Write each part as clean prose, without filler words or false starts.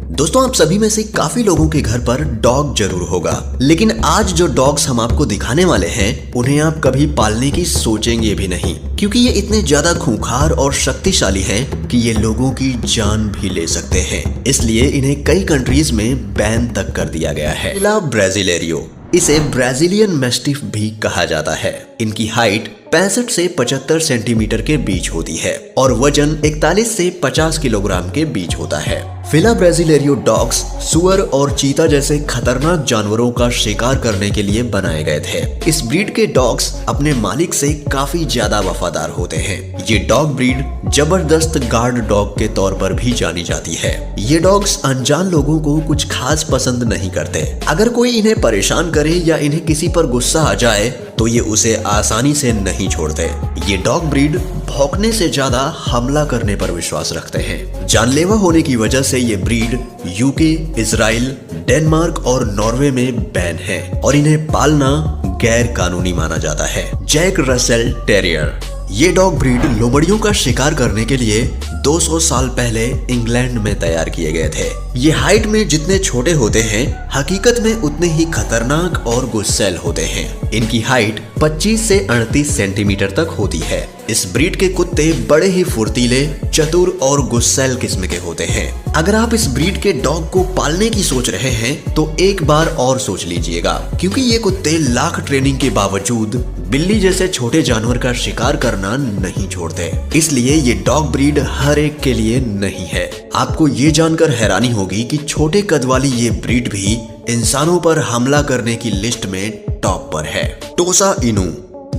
दोस्तों आप सभी में से काफी लोगों के घर पर डॉग जरूर होगा, लेकिन आज जो डॉग्स हम आपको दिखाने वाले हैं उन्हें आप कभी पालने की सोचेंगे भी नहीं, क्योंकि ये इतने ज्यादा खूंखार और शक्तिशाली हैं कि ये लोगों की जान भी ले सकते हैं। इसलिए इन्हें कई कंट्रीज में बैन तक कर दिया गया है। फिला ब्राजीलेरियो, इसे ब्राजीलियन मैस्टिफ भी कहा जाता है। इनकी हाइट 65 से 75 सेंटीमीटर के बीच होती है और वजन 41 से 50 किलोग्राम के बीच होता है। फिला ब्राजीलेरियो डॉग्स सुअर और चीता जैसे खतरनाक जानवरों का शिकार करने के लिए बनाए गए थे। इस ब्रीड के डॉग्स अपने मालिक से काफी ज्यादा वफादार होते हैं। ये डॉग ब्रीड जबरदस्त गार्ड डॉग के तौर पर भी जानी जाती है। ये डॉग्स अनजान लोगों को कुछ खास पसंद नहीं करते। अगर कोई इन्हें परेशान करे या इन्हें किसी पर गुस्सा आ जाए तो ये उसे आसानी से नहीं छोड़ते। ये डॉग ब्रीड भौंकने से ज्यादा हमला करने पर विश्वास रखते हैं। जानलेवा होने की वजह से ये ब्रीड यूके, इजराइल, डेनमार्क और नॉर्वे में बैन है और इन्हें पालना गैर कानूनी माना जाता है। जैक रसेल टेरियर, ये डॉग ब्रीड लोमड़ियों का शिकार करने के लिए 200 साल पहले इंग्लैंड में तैयार किए गए थे। ये हाइट में जितने छोटे होते हैं, हकीकत में उतने ही खतरनाक और गुस्सैल होते हैं। इनकी हाइट 25 से 38 सेंटीमीटर तक होती है। इस ब्रीड के कुत्ते बड़े ही फुर्तीले, चतुर और गुस्सैल किस्म के होते हैं। अगर आप इस ब्रीड के डॉग को पालने की सोच रहे हैं तो एक बार और सोच लीजिएगा, क्योंकि ये कुत्ते लाख ट्रेनिंग के बावजूद बिल्ली जैसे छोटे जानवर का शिकार करना नहीं छोड़ते। इसलिए ये डॉग ब्रीड हर एक के लिए नहीं है। आपको ये जानकर हैरानी होगी कि छोटे कद वाली ये ब्रीड भी इंसानों पर हमला करने की लिस्ट में टॉप पर है। टोसा इनू,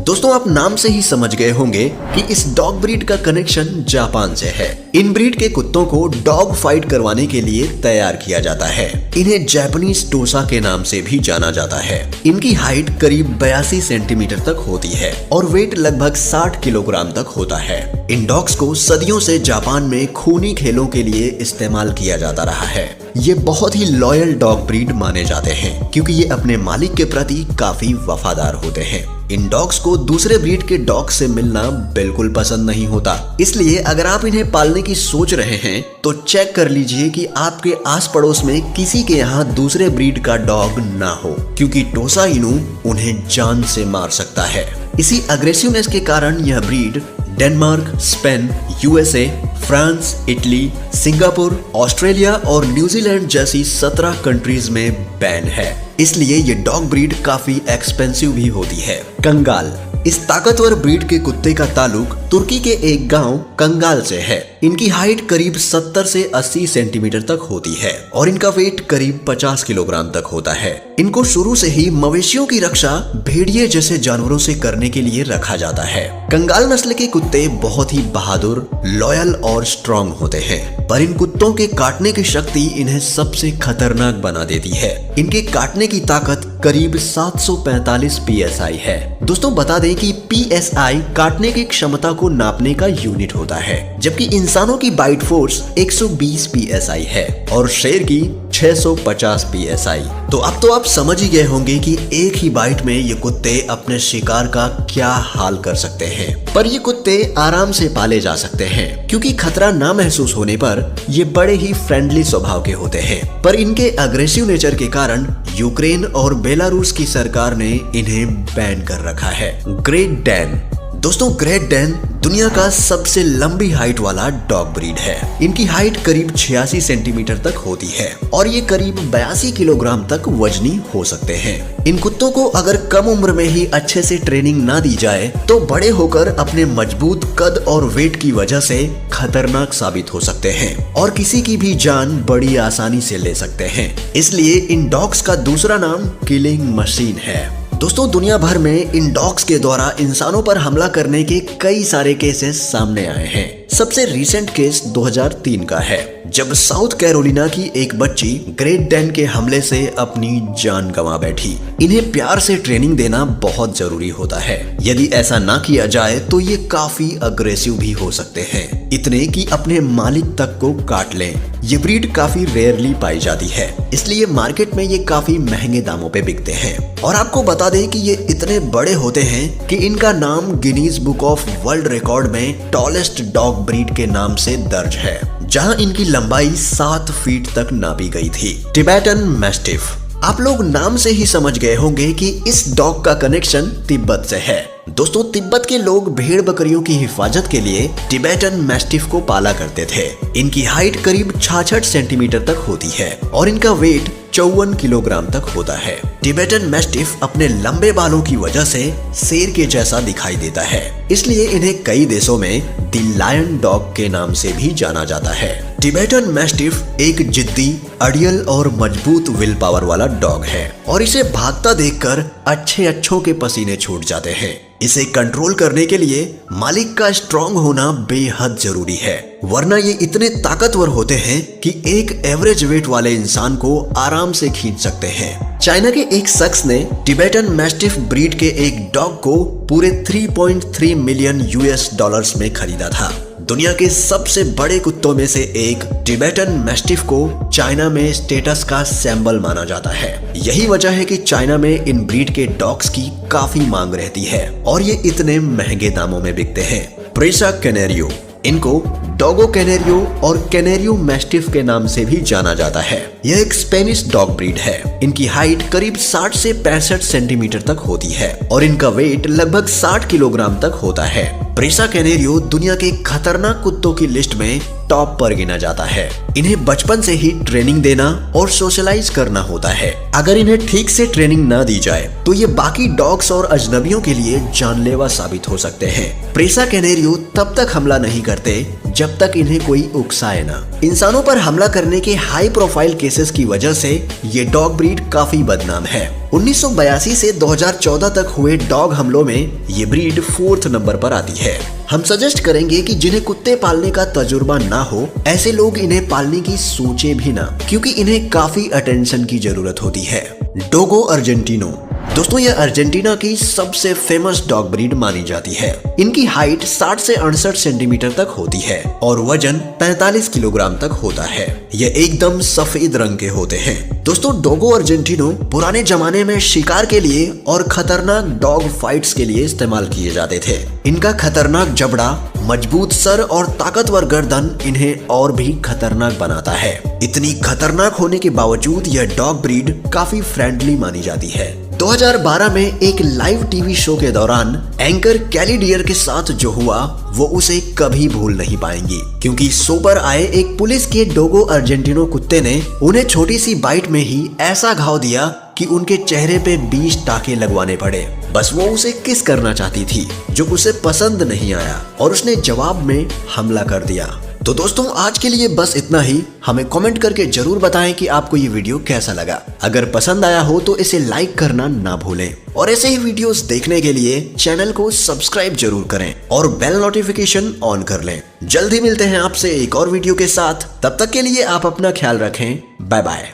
दोस्तों आप नाम से ही समझ गए होंगे कि इस डॉग ब्रीड का कनेक्शन जापान से है। इन ब्रीड के कुत्तों को डॉग फाइट करवाने के लिए तैयार किया जाता है। इन्हें जापानीज टोसा के नाम से भी जाना जाता है। इनकी हाइट करीब 82 सेंटीमीटर तक होती है और वेट लगभग 60 किलोग्राम तक होता है। इन डॉग्स को सदियों से जापान में खूनी खेलों के लिए इस्तेमाल किया जाता रहा है। ये बहुत ही लॉयल डॉग ब्रीड माने जाते हैं, क्योंकि ये अपने मालिक के प्रति काफी वफादार होते हैं। इन डॉग्स को दूसरे ब्रीड के डॉग से मिलना बिल्कुल पसंद नहीं होता। इसलिए अगर आप इन्हें पालने की सोच रहे हैं तो चेक कर लीजिए कि आपके आस पड़ोस में किसी के यहाँ दूसरे ब्रीड का डॉग ना हो, क्योंकि टोसा इनू उन्हें जान से मार सकता है। इसी अग्रेसिवनेस के कारण यह breed Denmark, Spain, USA, France, Italy, Singapore, Australia और न्यूजीलैंड जैसी 17 कंट्रीज में बैन है। इसलिए ये डॉग ब्रीड काफी एक्सपेंसिव भी होती है। कंगाल, इस ताकतवर ब्रीड के कुत्ते का ताल्लुक तुर्की के एक गांव कंगाल से है। इनकी हाइट करीब 70 से 80 सेंटीमीटर तक होती है और इनका वेट करीब 50 किलोग्राम तक होता है। इनको शुरू से ही मवेशियों की रक्षा भेड़िए जैसे जानवरों से करने के लिए रखा जाता है। कंगाल नस्ल के कुत्ते बहुत ही बहादुर, लॉयल और स्ट्रॉन्ग होते हैं, पर इन कुत्तों के काटने की शक्ति इन्हें सबसे खतरनाक बना देती है। इनके काटने की ताकत करीब 745 PSI है। दोस्तों बता दें कि PSI काटने की क्षमता को नापने का यूनिट होता है, जबकि इंसानों की बाइट फोर्स 120 PSI है और शेर की 650 PSI। तो अब तो आप समझ ही गए होंगे कि एक ही बाइट में ये कुत्ते अपने शिकार का क्या हाल कर सकते हैं। पर ये कुत्ते आराम से पाले जा सकते हैं, क्योंकि खतरा ना महसूस होने पर ये बड़े ही फ्रेंडली स्वभाव के होते हैं। पर इनके अग्रेसिव नेचर के कारण यूक्रेन और बेलारूस की सरकार ने इन्हें बैन कर रखा है। ग्रेट डैन, दोस्तों ग्रेट डैन दुनिया का सबसे लंबी हाइट वाला डॉग ब्रीड है। इनकी हाइट करीब 86 सेंटीमीटर तक होती है और ये करीब 82 किलोग्राम तक वजनी हो सकते हैं। इन कुत्तों को अगर कम उम्र में ही अच्छे से ट्रेनिंग ना दी जाए तो बड़े होकर अपने मजबूत कद और वेट की वजह से खतरनाक साबित हो सकते हैं और किसी की भी जान बड़ी आसानी से ले सकते हैं। इसलिए इन डॉग्स का दूसरा नाम किलिंग मशीन है। दोस्तों दुनिया भर में इन डॉग्स के द्वारा इंसानों पर हमला करने के कई सारे केसेस सामने आए हैं। सबसे रीसेंट केस 2003 का है, जब साउथ कैरोलिना की एक बच्ची ग्रेट डैन के हमले से अपनी जान गंवा बैठी। इन्हें प्यार से ट्रेनिंग देना बहुत जरूरी होता है। यदि ऐसा ना किया जाए तो ये काफी अग्रेसिव भी हो सकते हैं, इतने कि अपने मालिक तक को काट लें। ये ब्रीड काफी रेयरली पाई जाती है, इसलिए मार्केट में ये काफी महंगे दामों पे बिकते हैं। और आपको बता दें कि ये इतने बड़े होते हैं कि इनका नाम Guinness book of world record में टॉलेस्ट डॉग ब्रीड के नाम से दर्ज है, जहां इनकी लंबाई 7 फीट तक नापी गई थी। Tibetan mastiff. आप लोग नाम से ही समझ गए होंगे कि इस डॉग का कनेक्शन तिब्बत से है। दोस्तों, तिब्बत के लोग भेड़ बकरियों की हिफाजत के लिए टिबेटन मैस्टिफ को पाला करते थे। इनकी हाइट करीब 66 सेंटीमीटर तक होती है और इनका वेट 54 किलोग्राम तक होता है। टिबेटन मैस्टिफ अपने लंबे बालों की वजह से शेर के जैसा दिखाई देता है, इसलिए इन्हें कई देशों में द लायन डॉग के नाम से भी जाना जाता है। टिबेटन मैस्टिफ एक जिद्दी, अड़ियल और मजबूत विल पावर वाला डॉग है और इसे भागता देखकर अच्छों के पसीने छूट जाते हैं। इसे कंट्रोल करने के लिए मालिक का स्ट्रॉन्ग होना बेहद जरूरी है, वरना ये इतने ताकतवर होते हैं कि एक एवरेज वेट वाले इंसान को आराम से खींच सकते हैं। चाइना के एक शख्स ने टिबेटन मैस्टिफ ब्रीड के एक डॉग को पूरे 3.3 मिलियन US$ में खरीदा था। दुनिया के सबसे बड़े कुत्तों में से एक टिबेटन मैस्टिफ को चाइना में स्टेटस का सिंबल माना जाता है। यही वजह है कि चाइना में इन ब्रीड के डॉग्स की काफी मांग रहती है और ये इतने महंगे दामों में बिकते हैं। प्रेसा कैनेरियो, इनको डोगो कैनेरियो और कैनेरियो मैस्टिफ के नाम से भी जाना जाता है। यह एक स्पेनिश डॉग ब्रीड है। इनकी हाइट करीब 60 से 65 सेंटीमीटर तक होती है और इनका वेट लगभग 60 किलोग्राम तक होता है। प्रेसा कैनेरियो दुनिया के खतरनाक कुत्तों की लिस्ट में टॉप पर गिना जाता है। इन्हें बचपन से ही ट्रेनिंग देना और सोशलाइज करना होता है। अगर इन्हें ठीक से ट्रेनिंग ना दी जाए तो ये बाकी डॉग्स और अजनबियों के लिए जानलेवा साबित हो सकते हैं। प्रेसा कैनेरियो तब तक हमला नहीं करते जब तक इन्हें कोई उकसाए ना। इंसानों पर हमला करने के हाई प्रोफाइल केसेस की वजह से ये डॉग ब्रीड काफी बदनाम है। 1982 से 2014 तक हुए डॉग हमलों में ये ब्रीड 4th नंबर पर आती है। हम सजेस्ट करेंगे कि जिन्हें कुत्ते पालने का तजुर्बा ना हो, ऐसे लोग इन्हें पालने की सोचे भी ना, क्योंकि इन्हें काफी अटेंशन की जरूरत होती है। डोगो अर्जेंटिनो। दोस्तों, यह अर्जेंटीना की सबसे फेमस डॉग ब्रीड मानी जाती है। इनकी हाइट 60 से 68 सेंटीमीटर तक होती है और वजन 45 किलोग्राम तक होता है। यह एकदम सफेद रंग के होते हैं। दोस्तों, डोगो अर्जेंटिनो पुराने जमाने में शिकार के लिए और खतरनाक डॉग फाइट्स के लिए इस्तेमाल किए जाते थे। इनका खतरनाक जबड़ा, मजबूत सर और ताकतवर गर्दन इन्हें और भी खतरनाक बनाता है। इतनी खतरनाक होने के बावजूद यह डॉग ब्रीड काफी फ्रेंडली मानी जाती है। 2012 में एक लाइव टीवी शो के दौरान एंकर कैली डियर के साथ जो हुआ वो उसे कभी भूल नहीं पाएंगी, क्योंकि शो पर आए एक पुलिस के डोगो अर्जेंटिनो कुत्ते ने उन्हें छोटी सी बाइट में ही ऐसा घाव दिया कि उनके चेहरे पे 20 टाके लगवाने पड़े। बस वो उसे किस करना चाहती थी, जो उसे पसंद नहीं आया और उसने जवाब में हमला कर दिया। तो दोस्तों, आज के लिए बस इतना ही। हमें कमेंट करके जरूर बताएं कि आपको ये वीडियो कैसा लगा। अगर पसंद आया हो तो इसे लाइक करना ना भूलें और ऐसे ही वीडियोस देखने के लिए चैनल को सब्सक्राइब जरूर करें और बेल नोटिफिकेशन ऑन कर लें। जल्द ही मिलते हैं आपसे एक और वीडियो के साथ। तब तक के लिए आप अपना ख्याल रखें। Bye bye.